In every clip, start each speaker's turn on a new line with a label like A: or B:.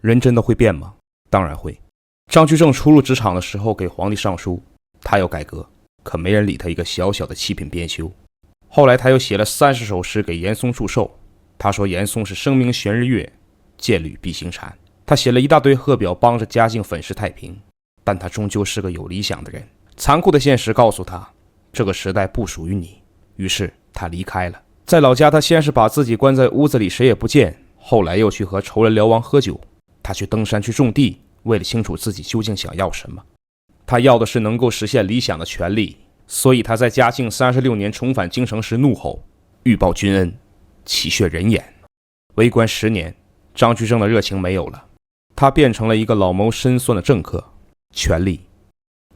A: 人真的会变吗？当然会。张居正初入职场的时候给皇帝上书，他要改革，可没人理他一个小小的七品编修。后来他又写了30首诗给严嵩祝寿，他说严嵩是声名悬日月，剑履必行禅。他写了一大堆贺表帮着嘉靖粉饰太平，但他终究是个有理想的人。残酷的现实告诉他，这个时代不属于你，于是他离开了。在老家，他先是把自己关在屋子里谁也不见，后来又去和仇人瞭望喝酒。他去登山去种地，为了清楚自己究竟想要什么。他要的是能够实现理想的权利，所以他在嘉靖36年重返京城时怒吼：欲报君恩，岂血人言。为官10年，张居正的热情没有了，他变成了一个老谋深算的政客，权力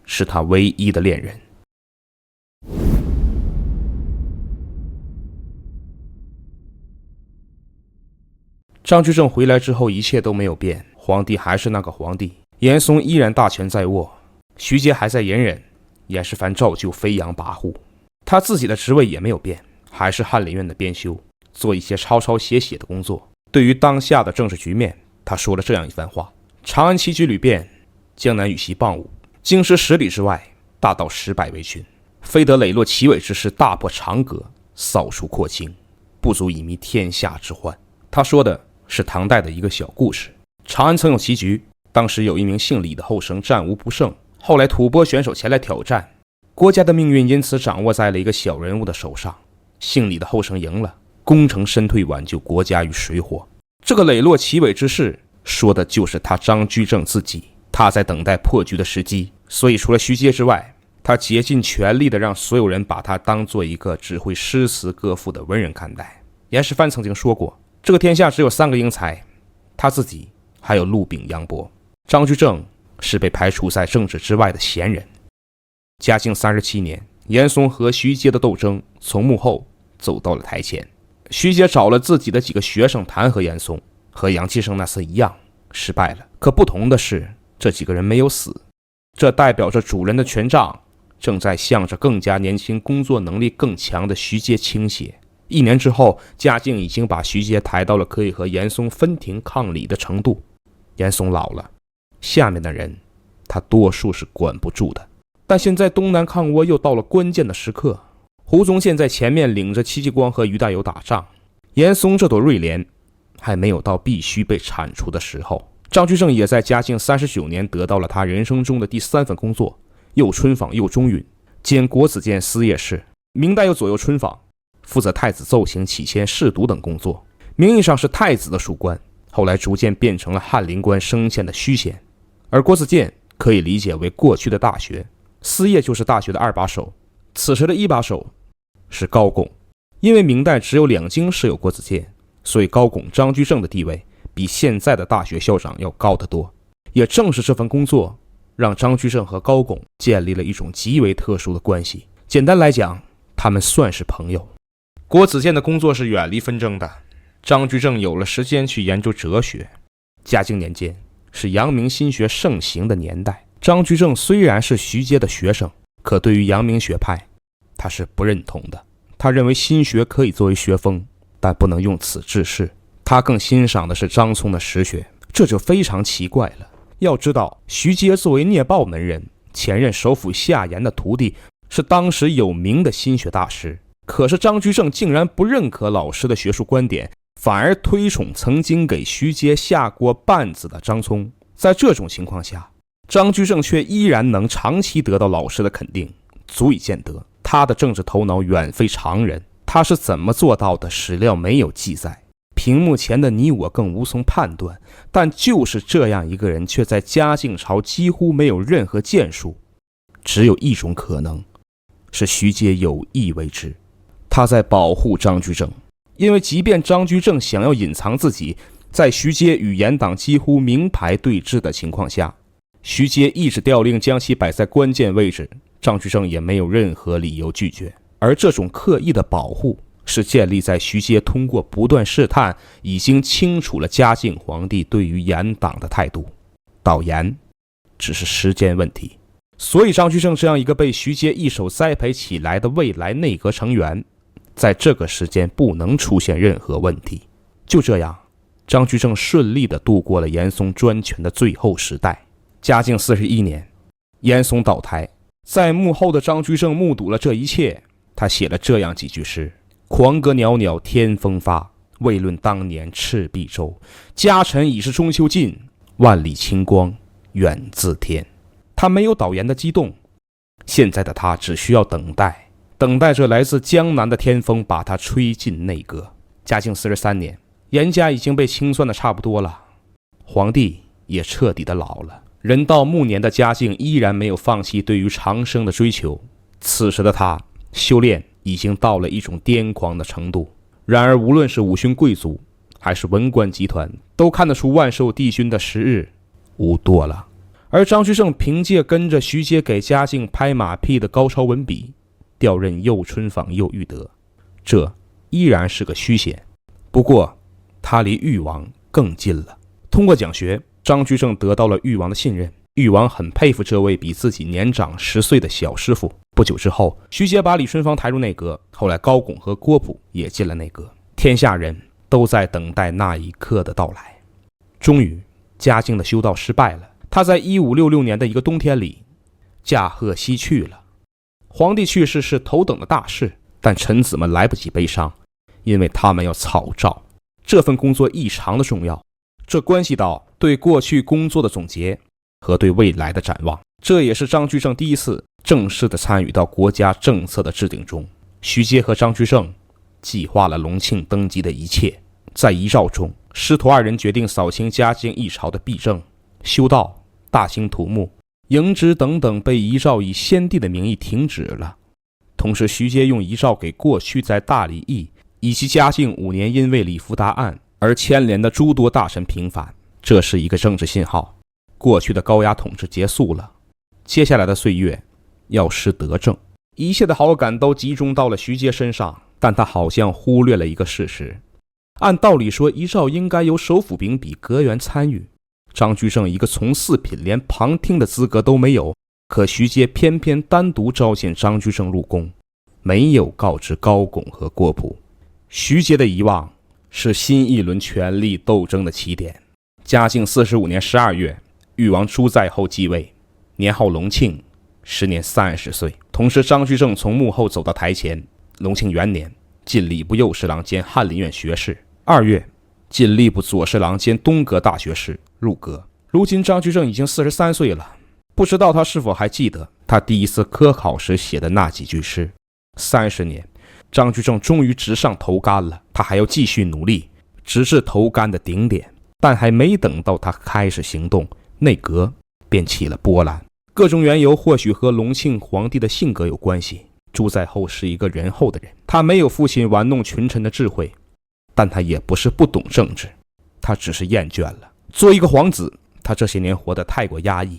A: 是他唯一的恋人。张居正回来之后，一切都没有变，皇帝还是那个皇帝，严嵩依然大权在握，徐阶还在隐忍，严世蕃照旧飞扬跋扈，他自己的职位也没有变，还是翰林院的编修，做一些抄抄写写的工作。对于当下的政治局面，他说了这样一番话：长安7举屡变，江南羽檄傍午，京师10里之外，大道10百为群，非得磊落奇伟之势，大破长葛，扫除廓清，不足以弭天下之患。他说的是唐代的一个小故事。长安曾有棋局，当时有一名姓李的后生战无不胜，后来吐蕃选手前来挑战，国家的命运因此掌握在了一个小人物的手上。姓李的后生赢了，功成身退，挽救国家于水火。这个磊落奇伟之事，说的就是他张居正自己。他在等待破局的时机，所以除了徐阶之外，他竭尽全力的让所有人把他当做一个只会诗词歌赋的文人看待。严世蕃曾经说过，这个天下只有3个英才，他自己还有陆炳、杨伯。张居正是被排除在政治之外的闲人。嘉靖37年，严嵩和徐阶的斗争从幕后走到了台前。徐阶找了自己的几个学生弹劾严嵩，和杨继盛那次一样失败了。可不同的是，这几个人没有死，这代表着主人的权杖正在向着更加年轻、工作能力更强的徐阶倾斜。1年之后，嘉靖已经把徐阶抬到了可以和严嵩分庭抗礼的程度。严嵩老了，下面的人他多数是管不住的。但现在东南抗倭又到了关键的时刻，胡宗宪在前面领着戚继光和于大猷打仗，严嵩这朵瑞莲还没有到必须被铲除的时候。张居正也在嘉靖39年得到了他人生中的第3份工作，右春坊右中允，兼国子监司业事。明代有左右春坊，负责太子奏请、起签、试读等工作，名义上是太子的属官，后来逐渐变成了翰林官升迁的虚衔。而国子监可以理解为过去的大学，司业就是大学的2把手，此时的1把手是高拱。因为明代只有2京设有国子监，所以高拱张居正的地位比现在的大学校长要高得多。也正是这份工作让张居正和高拱建立了一种极为特殊的关系。简单来讲，他们算是朋友。国子监的工作是远离纷争的，张居正有了时间去研究哲学。嘉靖年间是阳明心学盛行的年代，张居正虽然是徐阶的学生，可对于阳明学派他是不认同的。他认为心学可以作为学风，但不能用此治世。他更欣赏的是张聪的实学，这就非常奇怪了。要知道，徐阶作为聂豹门人，前任首辅夏言的徒弟，是当时有名的心学大师。可是张居正竟然不认可老师的学术观点，反而推崇曾经给徐阶下过绊子的张聪。在这种情况下，张居正却依然能长期得到老师的肯定，足以见得他的政治头脑远非常人。他是怎么做到的，史料没有记载，屏幕前的你我更无从判断。但就是这样一个人，却在嘉靖朝几乎没有任何建树。只有一种可能，是徐阶有意为之，他在保护张居正。因为即便张居正想要隐藏自己，在徐阶与严党几乎明牌对峙的情况下，徐阶一纸调令将其摆在关键位置，张居正也没有任何理由拒绝。而这种刻意的保护是建立在徐阶通过不断试探，已经清楚了嘉靖皇帝对于严党的态度，倒严只是时间问题。所以张居正这样一个被徐阶一手栽培起来的未来内阁成员，在这个时间不能出现任何问题。就这样，张居正顺利地度过了严嵩专权的最后时代。嘉靖41年，严嵩倒台，在幕后的张居正目睹了这一切，他写了这样几句诗：狂歌袅袅天风发，未论当年赤壁洲。家臣已是中秋尽，万里清光远自天。他没有导言的激动，现在的他只需要等待，等待着来自江南的天风把他吹进内阁。嘉靖43年，严家已经被清算的差不多了，皇帝也彻底的老了。人到暮年的嘉靖依然没有放弃对于长生的追求，此时的他修炼已经到了一种癫狂的程度。然而无论是五勋贵族还是文官集团，都看得出万寿帝君的时日无多了。而张居正凭借跟着徐阶给嘉靖拍马屁的高超文笔，调任右春坊右御德，这依然是个虚衔。不过他离誉王更近了。通过讲学，张居正得到了誉王的信任，誉王很佩服这位比自己年长10岁的小师傅。不久之后，徐阶把李春芳抬入内阁，后来高拱和郭璞也进了内阁。天下人都在等待那一刻的到来。终于，嘉靖的修道失败了。他在1566年的一个冬天里驾鹤西去了。皇帝去世是头等的大事，但臣子们来不及悲伤，因为他们要草诏。这份工作异常的重要，这关系到对过去工作的总结和对未来的展望。这也是张居正第一次正式的参与到国家政策的制定中。徐阶和张居正计划了隆庆登基的一切。在遗诏中，师徒二人决定扫清嘉靖一朝的弊政，修道、大兴土木、营职等等被遗诏以先帝的名义停止了。同时，徐阶用遗诏给过去在大礼议以及嘉靖5年因为李福达案而牵连的诸多大臣平反，这是一个政治信号。过去的高压统治结束了，接下来的岁月要施德政。一切的好感都集中到了徐阶身上，但他好像忽略了一个事实。按道理说，遗诏应该由首辅秉笔阁员参与，张居正一个从四品连旁听的资格都没有，可徐阶偏偏单独召见张居正入宫，没有告知高拱和郭璞。徐阶的遗忘是新一轮权力斗争的起点。嘉靖45年12月，誉王朱载后继位，年号隆庆，时年30岁。同时，张居正从幕后走到台前。隆庆元年，进礼部右侍郎兼翰林院学士。2月，进吏部左侍郎兼东阁大学士入阁。如今张居正已经43岁了，不知道他是否还记得他第一次科考时写的那几句诗。30年，张居正终于直上头杆了，他还要继续努力，直至头杆的顶点。但还没等到他开始行动，内阁便起了波澜。各种缘由或许和隆庆皇帝的性格有关系。朱载后是一个仁厚的人，他没有父亲玩弄群臣的智慧，但他也不是不懂政治，他只是厌倦了。做一个皇子，他这些年活得太过压抑，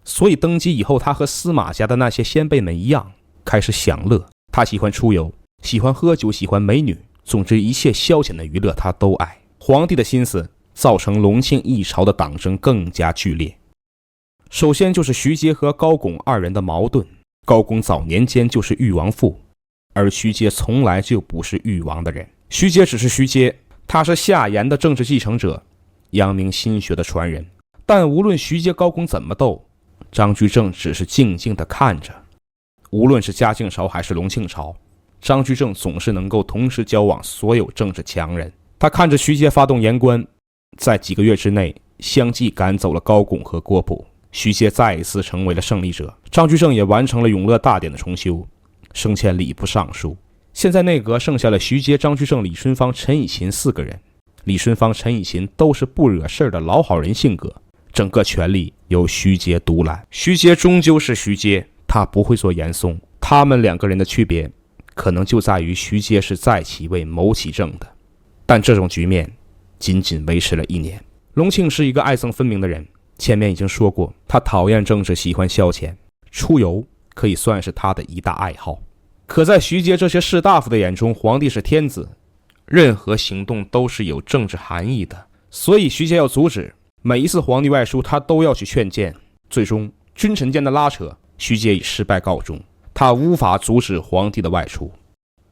A: 所以登基以后，他和司马家的那些先辈们一样，开始享乐。他喜欢出游，喜欢喝酒，喜欢美女，总之一切消遣的娱乐他都爱。皇帝的心思造成隆庆一朝的党争更加剧烈。首先就是徐阶和高拱二人的矛盾。高拱早年间就是誉王父，而徐阶从来就不是誉王的人。徐阶只是徐阶，他是夏言的政治继承者，阳明心学的传人。但无论徐阶高拱怎么斗，张居正只是静静地看着。无论是嘉靖朝还是隆庆朝，张居正总是能够同时交往所有政治强人。他看着徐阶发动言官，在几个月之内相继赶走了高拱和郭璞，徐阶再一次成为了胜利者。张居正也完成了永乐大典的重修，升迁礼部尚书。现在内阁剩下了徐阶、张居正、李春芳、陈以勤4个人。李春芳、陈以勤都是不惹事的老好人性格，整个权力由徐阶独揽。徐阶终究是徐阶，他不会做严嵩。他们2个人的区别可能就在于徐阶是在其位谋其政的，但这种局面仅仅维持了1年。隆庆是一个爱憎分明的人，前面已经说过，他讨厌政治，喜欢消遣，出游可以算是他的一大爱好。可在徐阶这些士大夫的眼中，皇帝是天子，任何行动都是有政治含义的，所以徐阶要阻止。每一次皇帝外出，他都要去劝谏。最终君臣间的拉扯，徐阶以失败告终，他无法阻止皇帝的外出。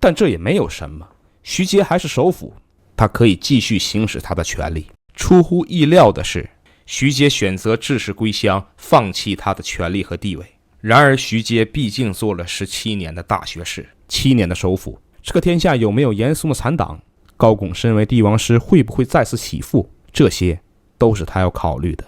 A: 但这也没有什么，徐阶还是首辅，他可以继续行使他的权力。出乎意料的是，徐阶选择致仕归乡，放弃他的权力和地位。然而徐阶毕竟做了17年的大学士，7年的首辅，这个天下有没有严嵩的残党？高拱身为帝王师会不会再次起复？这些都是他要考虑的。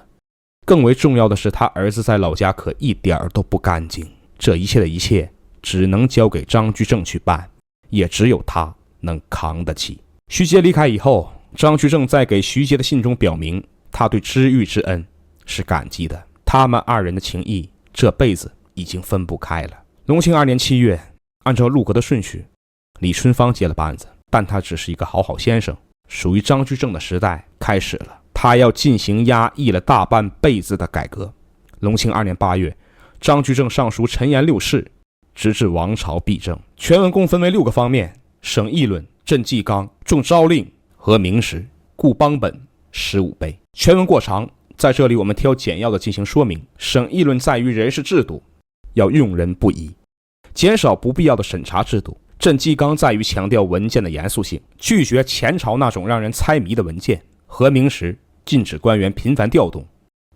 A: 更为重要的是，他儿子在老家可一点都不干净。这一切的一切只能交给张居正去办，也只有他能扛得起。徐阶离开以后，张居正在给徐阶的信中表明，他对知遇之恩是感激的，他们2人的情谊这辈子已经分不开了。隆庆2年7月，按照入阁的顺序，李春芳接了班子，但他只是一个好先生。属于张居正的时代开始了，他要进行压抑了大半辈子的改革。隆庆2年8月，张居正上书陈言6事，直至王朝必正。全文共分为6个方面：省议论、镇纪纲、重诏令和明时，故邦本15倍。全文过长，在这里我们挑简要的进行说明。省议论在于人事制度要用人不疑，减少不必要的审查制度。镇纪纲在于强调文件的严肃性，拒绝前朝那种让人猜谜的文件。和明时禁止官员频繁调动。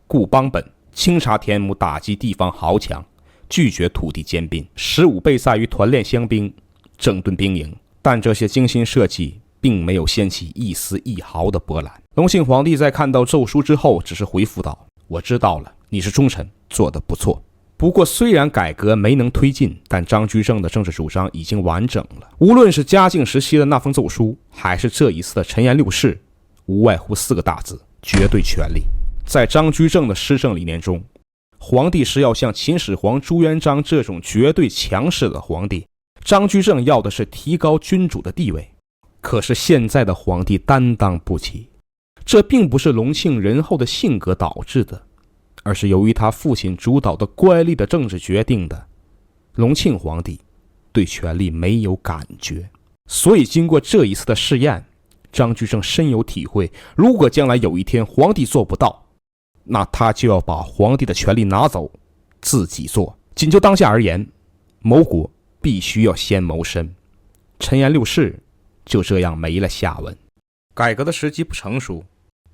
A: 故邦本清查田亩，打击地方豪强，拒绝土地兼并。15倍在于团练乡兵，整顿兵营。但这些精心设计并没有掀起一丝一毫的波澜。隆庆皇帝在看到奏书之后，只是回复道：我知道了，你是忠臣，做得不错。不过虽然改革没能推进，但张居正的政治主张已经完整了。无论是嘉靖时期的那封奏书，还是这一次的陈言6事，无外乎4个大字：绝对权力。在张居正的施政理念中，皇帝是要像秦始皇、朱元璋这种绝对强势的皇帝，张居正要的是提高君主的地位。可是现在的皇帝担当不起，这并不是隆庆仁厚的性格导致的，而是由于他父亲主导的乖戾的政治决定的。隆庆皇帝对权力没有感觉，所以经过这一次的试验，张居正深有体会，如果将来有一天皇帝做不到，那他就要把皇帝的权力拿走，自己做。仅就当下而言，谋国必须要先谋身。陈言6事就这样没了下文。改革的时机不成熟，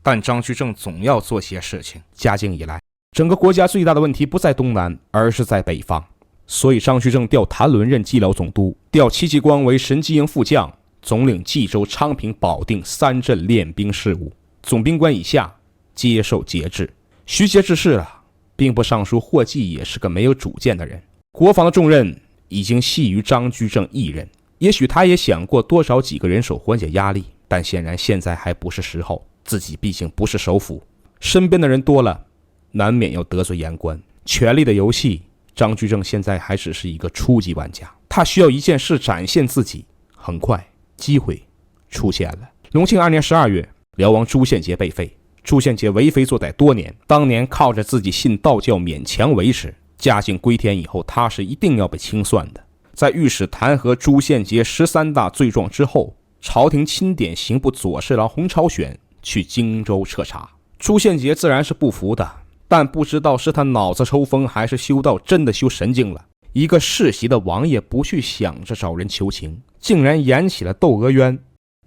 A: 但张居正总要做些事情。嘉靖以来，整个国家最大的问题不在东南，而是在北方。所以张居正调谭纶任蓟辽总督，调戚继光为神机营副将，总领冀州、昌平、保定3镇练兵事务，总兵官以下接受节制。徐阶致仕了，兵部尚书霍济也是个没有主见的人。国防的重任已经系于张居正一人，也许他也想过多找几个人手缓解压力，但显然现在还不是时候。自己毕竟不是首辅，身边的人多了，难免要得罪言官。权力的游戏，张居正现在还只是一个初级玩家，他需要一件事展现自己。很快机会出现了。隆庆2年12月，辽王朱宪杰被废。朱宪杰为非作歹多年，当年靠着自己信道教勉强维持。嘉靖归天以后，他是一定要被清算的。在御史弹劾朱宪杰13大罪状之后，朝廷钦点刑部左侍郎洪朝选去荆州彻查。朱宪杰自然是不服的，但不知道是他脑子抽风，还是修道真的修神经了。一个世袭的王爷不去想着找人求情，竟然演起了窦娥冤。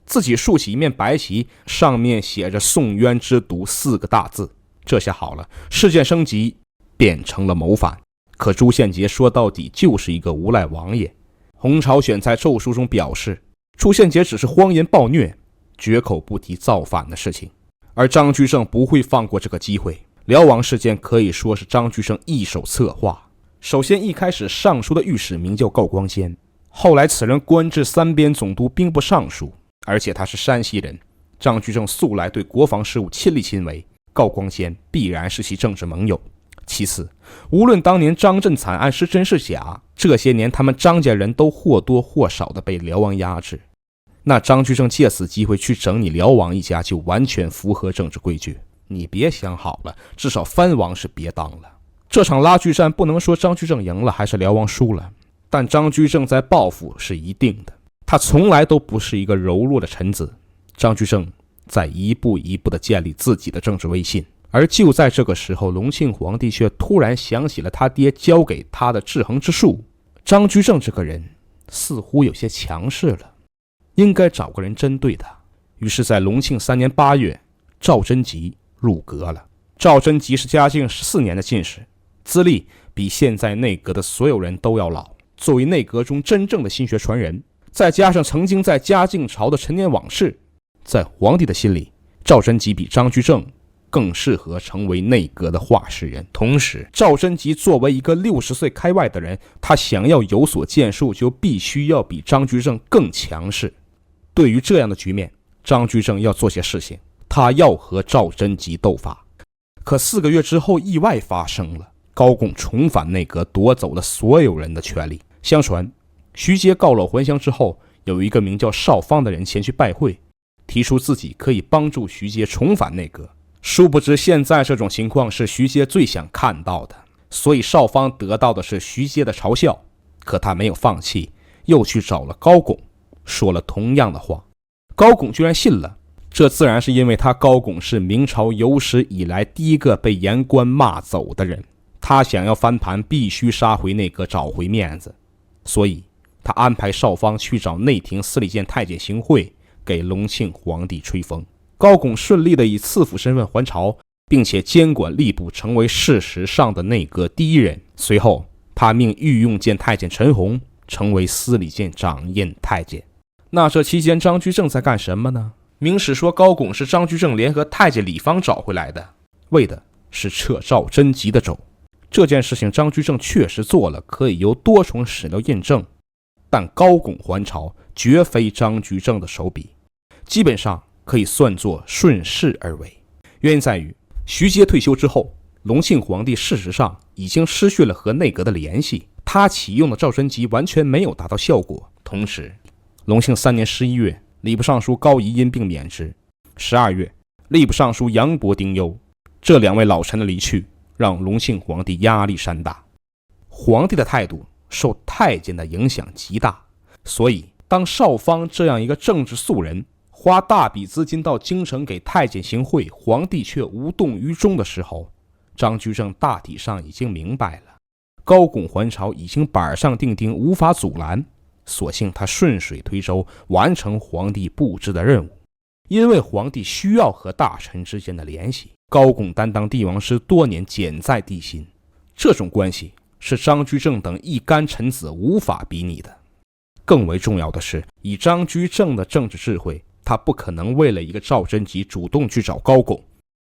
A: 自己竖起一面白旗，上面写着宋冤之毒4个大字。这下好了，事件升级变成了谋反。可朱宪杰说到底就是一个无赖王爷。洪朝选在奏书中表示，朱宪杰只是荒淫暴虐，绝口不提造反的事情。而张居正不会放过这个机会。辽王事件可以说是张居正一手策划。首先，一开始上书的御史名叫高光坚，后来此人官至3边总督兵部尚书，而且他是山西人。张居正素来对国防事务亲力亲为，高光坚必然是其政治盟友。其次，无论当年张震惨案是真是假，这些年他们张家人都或多或少的被辽王压制。那张居正借此机会去整你辽王一家，就完全符合政治规矩。你别想好了，至少藩王是别当了。这场拉锯战不能说张居正赢了还是辽王输了，但张居正在报复是一定的。他从来都不是一个柔弱的臣子。张居正在一步一步地建立自己的政治威信。而就在这个时候，隆庆皇帝却突然想起了他爹教给他的制衡之术。张居正这个人似乎有些强势了，应该找个人针对他。于是在隆庆3年8月，赵贞吉入阁了。赵贞吉是嘉靖14年的进士，资历比现在内阁的所有人都要老。作为内阁中真正的心学传人，再加上曾经在嘉靖朝的陈年往事，在皇帝的心里，赵贞吉比张居正更适合成为内阁的话事人。同时，赵贞吉作为一个60岁开外的人，他想要有所建树，就必须要比张居正更强势。对于这样的局面，张居正要做些事情，他要和赵贞吉斗法。可4个月之后，意外发生了，高拱重返内阁，夺走了所有人的权利。相传徐阶告老还乡之后，有一个名叫邵方的人前去拜会，提出自己可以帮助徐阶重返内阁。殊不知现在这种情况是徐阶最想看到的，所以邵方得到的是徐阶的嘲笑。可他没有放弃，又去找了高拱，说了同样的话。高拱居然信了，这自然是因为他高拱是明朝有史以来第一个被言官骂走的人，他想要翻盘必须杀回内阁，找回面子。所以他安排邵方去找内廷司礼监太监行贿，给隆庆皇帝吹风。高拱顺利地以次辅身份还朝，并且监管吏部，成为事实上的内阁第一人。随后他命御用监太监陈洪成为司礼监掌印太监。那这期间张居正在干什么呢？明史说高拱是张居正联合太监李芳找回来的，为的是撤赵贞吉的州。这件事情张居正确实做了，可以由多重史料验证，但高拱还朝绝非张居正的手笔，基本上可以算作顺势而为。原因在于徐阶退休之后，隆庆皇帝事实上已经失去了和内阁的联系，他启用的赵贞吉完全没有达到效果。同时隆庆3年11月，礼部尚书高仪因病免职，12月吏部尚书杨伯丁忧。这2位老臣的离去让隆庆皇帝压力山大，皇帝的态度受太监的影响极大，所以当邵方这样一个政治素人花大笔资金到京城给太监行贿，皇帝却无动于衷的时候，张居正大体上已经明白了，高拱还朝已经板上钉钉，无法阻拦，索性他顺水推舟，完成皇帝布置的任务。因为皇帝需要和大臣之间的联系，高拱担当帝王师多年，简在帝心，这种关系是张居正等一干臣子无法比拟的。更为重要的是，以张居正的政治智慧，他不可能为了一个赵贞吉主动去找高拱，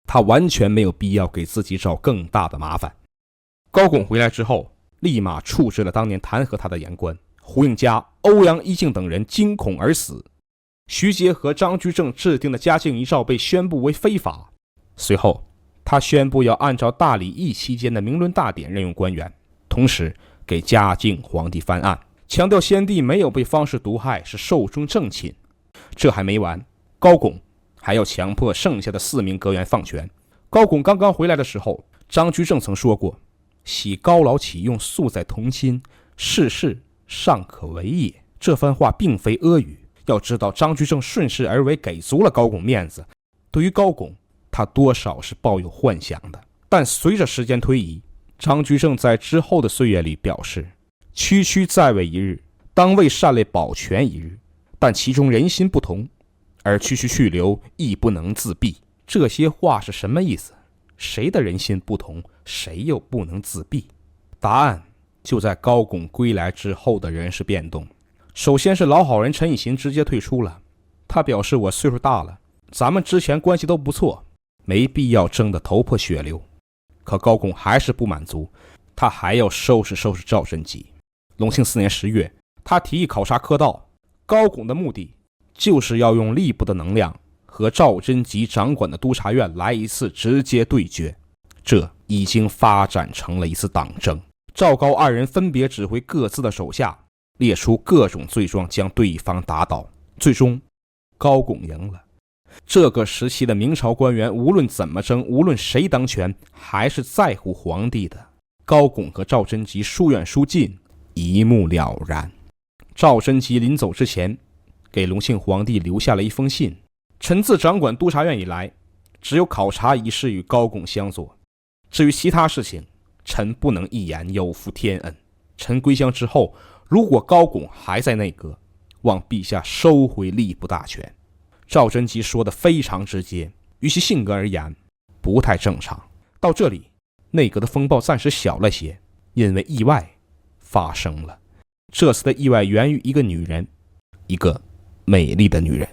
A: 他完全没有必要给自己找更大的麻烦。高拱回来之后，立马处置了当年弹劾他的言官胡应嘉、欧阳一敬等人，惊恐而死。徐阶和张居正制定的嘉靖遗诏被宣布为非法。随后他宣布要按照大礼议期间的明伦大典任用官员，同时给嘉靖皇帝翻案，强调先帝没有被方士毒害，是寿终正寝。这还没完，高拱还要强迫剩下的4名阁员放权。高拱刚刚回来的时候，张居正曾说过，喜高老启用，素在同心，世事尚可为也。这番话并非阿谀，要知道张居正顺势而为，给足了高拱面子。对于高拱，他多少是抱有幻想的。但随着时间推移，张居正在之后的岁月里表示，区区在位一日，当为善类保全一日，但其中人心不同，而区区去留亦不能自毙。这些话是什么意思？谁的人心不同，谁又不能自毙？答案就在高拱归来之后的人事变动。首先是老好人陈以勤直接退出了，他表示，我岁数大了，咱们之前关系都不错，没必要争得头破血流。可高拱还是不满足，他还要收拾收拾赵贞吉。隆庆4年10月，他提议考察科道，高拱的目的就是要用吏部的能量和赵贞吉掌管的督察院来一次直接对决。这已经发展成了一次党争，赵高2人分别指挥各自的手下，列出各种罪状将对方打倒。最终高拱赢了。这个时期的明朝官员无论怎么争，无论谁当权，还是在乎皇帝的。高拱和赵贞吉疏远疏近，一目了然。赵贞吉临走之前给隆庆皇帝留下了一封信，臣自掌管督察院以来，只有考察一事与高拱相左，至于其他事情，臣不能一言，有负天恩。臣归乡之后，如果高拱还在内阁，望陛下收回吏部大权。赵贞吉说的非常直接，于其性格而言，不太正常。到这里，内阁的风暴暂时小了些，因为意外发生了。这次的意外源于一个女人，一个美丽的女人。